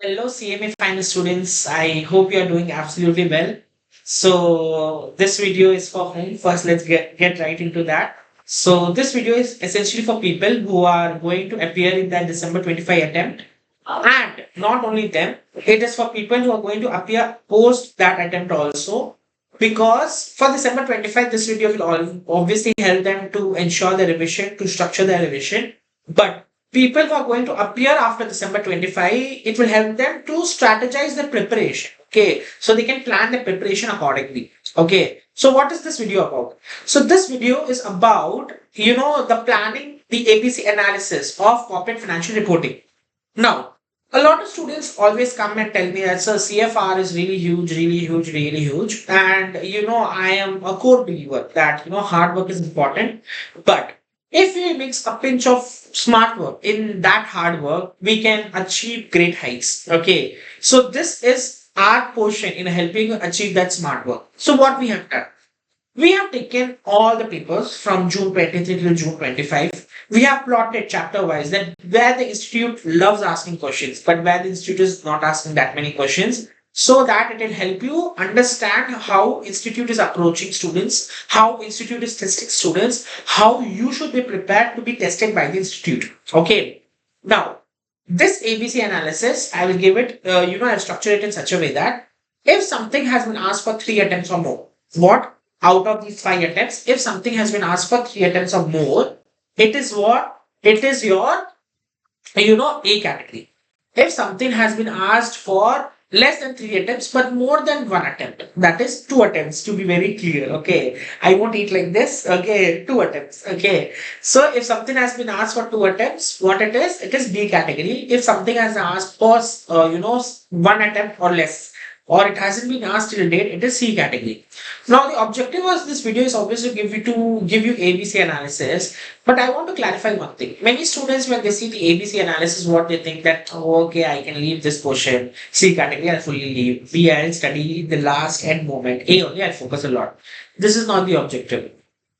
Hello, CMA Final students. I hope you are doing absolutely well. So, this video is for whom? First, let's get right into that. So, this video is essentially for people who are going to appear in that December 25 attempt. And not only them, it is for people who are going to appear post that attempt also. Because for December 25, this video will obviously help them to ensure the revision, to structure their revision. But people who are going to appear after December 25, it will help them to strategize their preparation. Okay, so they can plan their preparation accordingly. Okay, so what is this video about? So this video is about, the planning, the ABC analysis of corporate financial reporting. Now, a lot of students always come and tell me that sir, CFR is really huge, really huge, really huge. And I am a core believer that hard work is important. But if we mix a pinch of smart work in that hard work, we can achieve great heights. Okay. So this is our portion in helping you achieve that smart work. So what we have done? We have taken all the papers from June 23 till June 25. We have plotted chapter wise that where the institute loves asking questions, but where the institute is not asking that many questions, so that it will help you understand how institute is approaching students, how institute is testing students, how you should be prepared to be tested by the institute. Okay. Now, this ABC analysis, I will give it, I've structured it in such a way that if something has been asked for 3 attempts or more, what out of these 5 attempts, if something has been asked for 3 attempts or more, it is what? It is your, A category. If something has been asked for less than 3 attempts, but more than 1 attempt, that is 2 attempts to be very clear. Okay. I won't eat like this. Okay. 2 attempts. Okay. So if something has been asked for 2 attempts, what it is B category. If something has asked for, 1 attempt or less, or it hasn't been asked till date, it is C category. Now the objective of this video is obviously to give you ABC analysis, but I want to clarify one thing. Many students when they see the ABC analysis, what they think that okay, I can leave this portion, C category I'll fully leave, B I'll study the last end moment, A only I'll focus a lot. This is not the objective.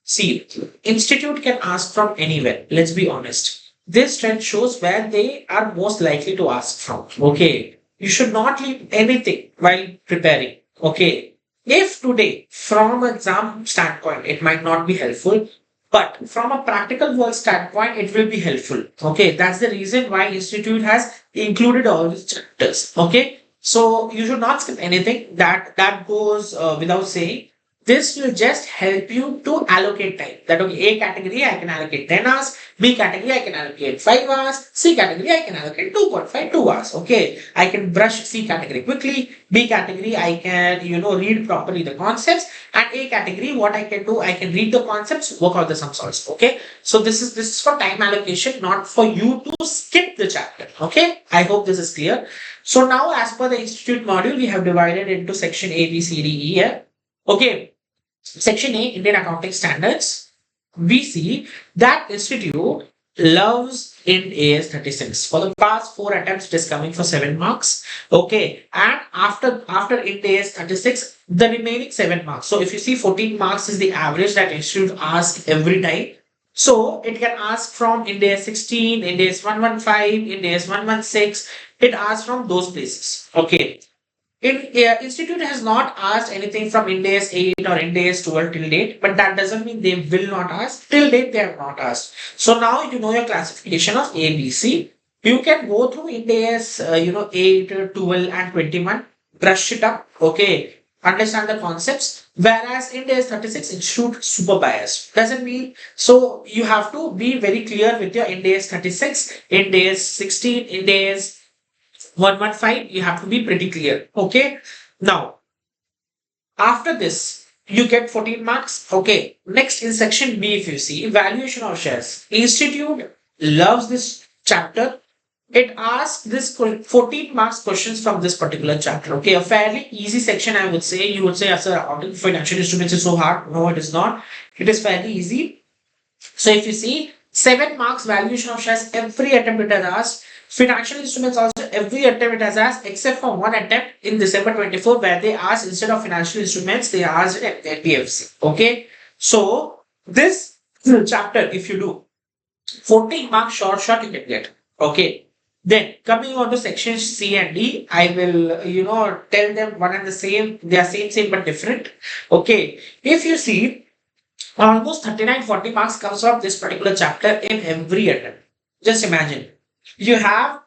See, institute can ask from anywhere. Let's be honest. This trend shows where they are most likely to ask from. Okay. You should not leave anything while preparing. Okay. If today, from exam standpoint, it might not be helpful, but from a practical work standpoint, it will be helpful. Okay. That's the reason why Institute has included all these chapters. Okay. So you should not skip anything. That goes without saying. This will just help you to allocate time. That okay, A category I can allocate 10 hours, B category I can allocate 5 hours, C category I can allocate 2.5, 2 hours. Okay, I can brush C category quickly, B category I can, read properly the concepts, and A category what I can do, I can read the concepts, work out the sum solves. Okay, so this is for time allocation, not for you to skip the chapter. Okay, I hope this is clear. So now as per the institute module, we have divided into section A, B, C, D, E here. Okay, Section A, Indian Accounting Standards. We see that institute loves Ind AS 36. For the past 4 attempts, it is coming for 7 marks. Okay, and after Ind AS 36, the remaining 7 marks. So if you see 14 marks is the average that institute asks every time. So it can ask from Ind AS 16, Ind AS 115, Ind AS 116. It asks from those places. Okay. Institute has not asked anything from Ind AS 8 or Ind AS 12 till date, but that doesn't mean they will not ask. Till date, they have not asked. So now you know your classification of A, B, C. You can go through Ind AS, 8, 12, and 21, brush it up, okay, understand the concepts. Whereas Ind AS 36, Institute super biased. Doesn't mean, so you have to be very clear with your Ind AS 36, Ind AS 16, Ind AS 115, you have to be pretty clear. Okay. Now, after this, you get 14 marks. Okay. Next in section B, if you see, valuation of shares. Institute loves this chapter. It asks this 14 marks questions from this particular chapter. Okay. A fairly easy section, I would say. You would say, sir, accounting financial instruments is so hard. No, it is not. It is fairly easy. So if you see, 7 marks valuation of shares, every attempt it has asked. Financial instruments also every attempt it has asked except for 1 attempt in December 24 where they asked instead of financial instruments they asked it NBFC. Okay, so this chapter if you do 14 marks short you can get. Okay, Then coming on to section C and D, I will, tell them one and the same. They are same, but different. Okay. If you see, almost 39-40 marks comes from this particular chapter in every attempt. Just imagine. You have,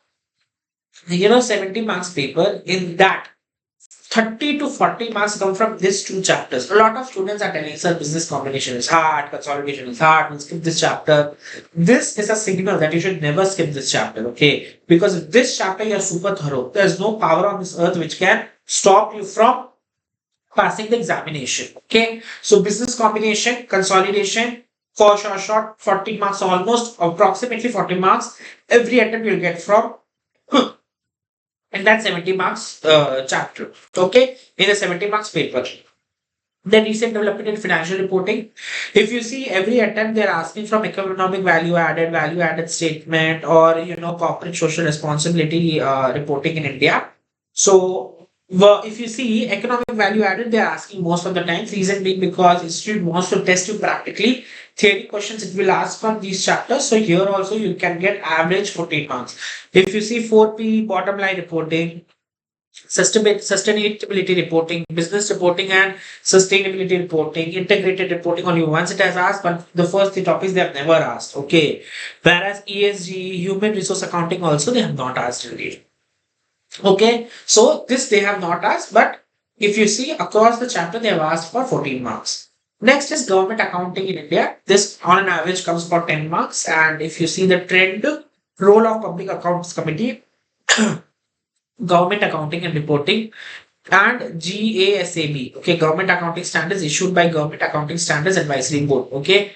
70 marks paper. In that, 30 to 40 marks come from these two chapters. A lot of students are telling, sir, business combination is hard, consolidation is hard, we'll skip this chapter. This is a signal that you should never skip this chapter, okay? Because if this chapter you're super thorough, there's no power on this earth which can stop you from passing the examination, okay? So business combination, consolidation, for short, 40 marks, almost approximately 40 marks, every attempt you'll get from and that 70 marks chapter. Okay, in a 70 marks paper. Then recent development in financial reporting. If you see every attempt, they're asking from economic value added statement, or corporate social responsibility reporting in India. So if you see economic value added, they're asking most of the time. Reason being because institute wants to test you practically. Theory questions it will ask from these chapters. So here also you can get average 14 marks. If you see 4P, bottom line reporting, sustainability reporting, business reporting, and sustainability reporting, integrated reporting, only once it has asked, but the first three topics they have never asked. Okay. Whereas ESG, human resource accounting, also they have not asked really. Okay. So this they have not asked, but if you see across the chapter, they have asked for 14 marks. Next is government accounting in India. This on an average comes for 10 marks. And if you see the trend, role of public accounts committee, government accounting and reporting, and GASAB, okay, government accounting standards issued by Government Accounting Standards Advisory Board. Okay,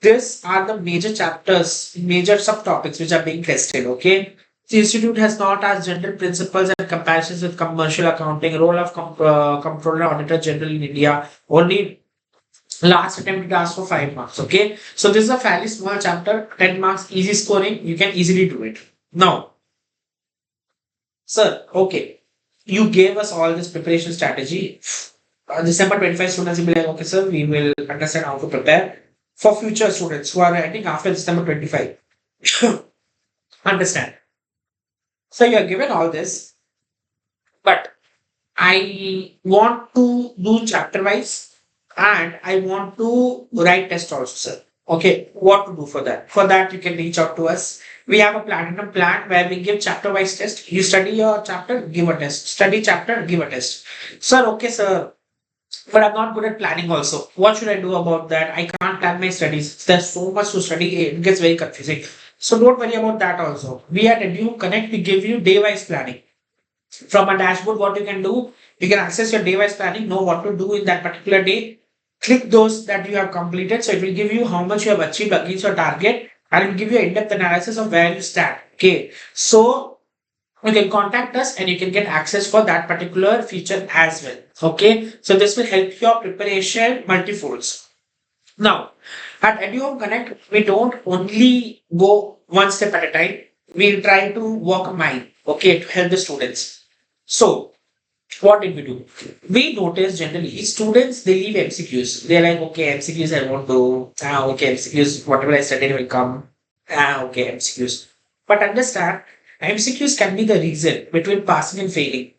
these are the major chapters, major subtopics which are being tested. Okay, the institute has not asked general principles and comparisons with commercial accounting, role of comptroller auditor general in India. Only last attempt it asked for 5 marks. Okay, so this is a fairly small chapter, 10 marks, easy scoring. You can easily do it. Now, sir, okay, you gave us all this preparation strategy. December 25 students will be like, okay, sir, we will understand how to prepare. For future students who are writing after December 25, understand. So you are given all this, but I want to do chapter wise and I want to write test also, sir. Okay, what to do for that? For that, you can reach out to us. We have a platinum plan where we give chapter wise test. You study your chapter, give a test. Study chapter, give a test. Sir, okay, sir. But I'm not good at planning also. What should I do about that? I can't plan my studies. There's so much to study, it gets very confusing. So don't worry about that also. We at Edu Connect, we give you day-wise planning. From a dashboard, what you can do, you can access your day-wise planning, know what to do in that particular day. Click those that you have completed. So it will give you how much you have achieved against your target, and it will give you an in-depth analysis of where you stand. Okay. So you can contact us and you can get access for that particular feature as well. Okay. So this will help your preparation multifolds. Now, at Eduhome Connect, we don't only go one step at a time. We try to walk a mile, okay, to help the students. So, what did we do? We noticed generally students they leave MCQs. They're like, okay, MCQs I won't do. Okay, MCQs, whatever I studied will come. Okay, MCQs. But understand, MCQs can be the reason between passing and failing.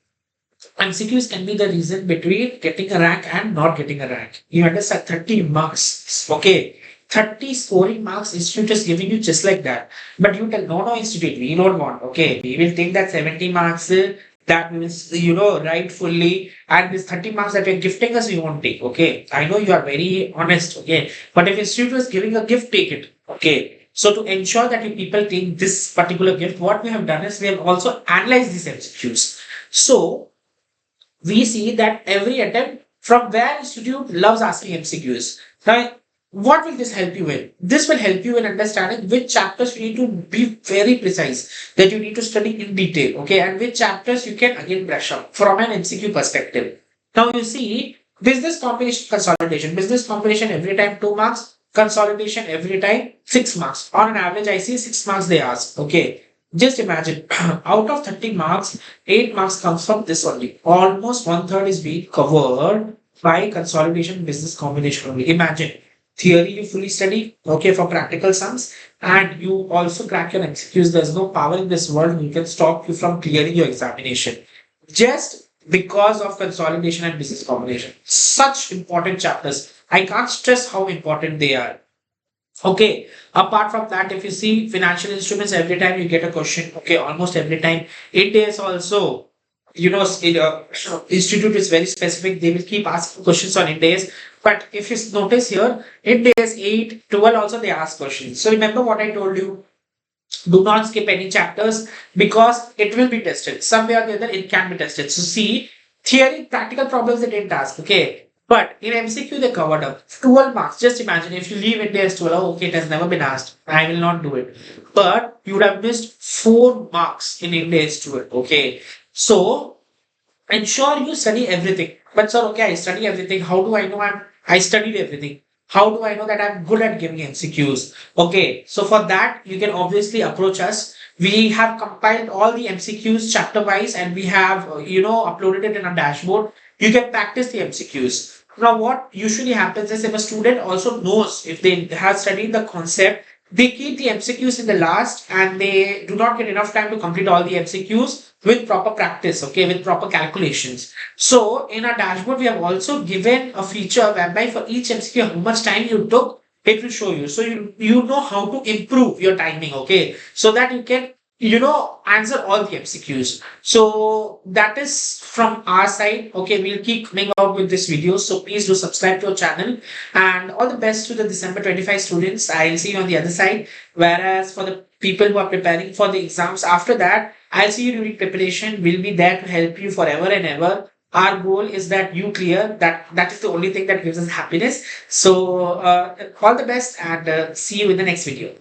MCQs can be the reason between getting a rank and not getting a rank. You understand? 30 marks. Okay. 30 scoring marks institute is giving you just like that. But you tell, no, institute, we don't want. Okay. We will take that 70 marks. That means, write fully. And this 30 marks that you're gifting us, we won't take. Okay. I know you are very honest. Okay. But if institute was giving a gift, take it. Okay. So to ensure that you people take this particular gift, what we have done is we have also analyzed these MCQs. So we see that every attempt from where institute loves asking MCQs. Now, what will this help you in? This will help you in understanding which chapters you need to be very precise, that you need to study in detail, okay, and which chapters you can again brush up from an MCQ perspective. Now you see business combination consolidation. Business combination every time 2 marks, consolidation every time 6 marks. On an average, I see 6 marks they ask. Okay. Just imagine, out of 30 marks, 8 marks comes from this only. Almost 1/3 is being covered by consolidation business combination only. Imagine, theory you fully study, okay, for practical sums, and you also crack your MCQs, there's no power in this world who can stop you from clearing your examination. Just because of consolidation and business combination. Such important chapters. I can't stress how important they are. Okay. Apart from that, if you see financial instruments, every time you get a question, okay, almost every time, it is also, institute is very specific. They will keep asking questions on Ind AS. But if you notice here, Ind AS 8, 12 also they ask questions. So remember what I told you. Do not skip any chapters because it will be tested. Somewhere or the other, it can be tested. So see, theory, practical problems they didn't ask. Okay. But in MCQ, they covered up 12 marks. Just imagine if you leave India as 12, oh, okay, it has never been asked. I will not do it. But you would have missed 4 marks in India as 12. Okay. So ensure you study everything. But sir, okay, I study everything. How do I know I studied everything? How do I know that I'm good at giving MCQs? Okay, so for that, you can obviously approach us. We have compiled all the MCQs chapter wise and we have, uploaded it in a dashboard. You can practice the MCQs. Now, what usually happens is if a student also knows if they have studied the concept, they keep the MCQs in the last and they do not get enough time to complete all the MCQs with proper practice, okay, with proper calculations. So in our dashboard, we have also given a feature whereby for each MCQ, how much time you took, it will show you. So you know how to improve your timing, okay, so that you can answer all the MCQs. So that is from our side. Okay, we'll keep coming out with this video. So please do subscribe to our channel and all the best to the December 25 students. I'll see you on the other side. Whereas for the people who are preparing for the exams after that, I'll see you during preparation. We'll be there to help you forever and ever. Our goal is that you clear. That is the only thing that gives us happiness. So all the best and see you in the next video.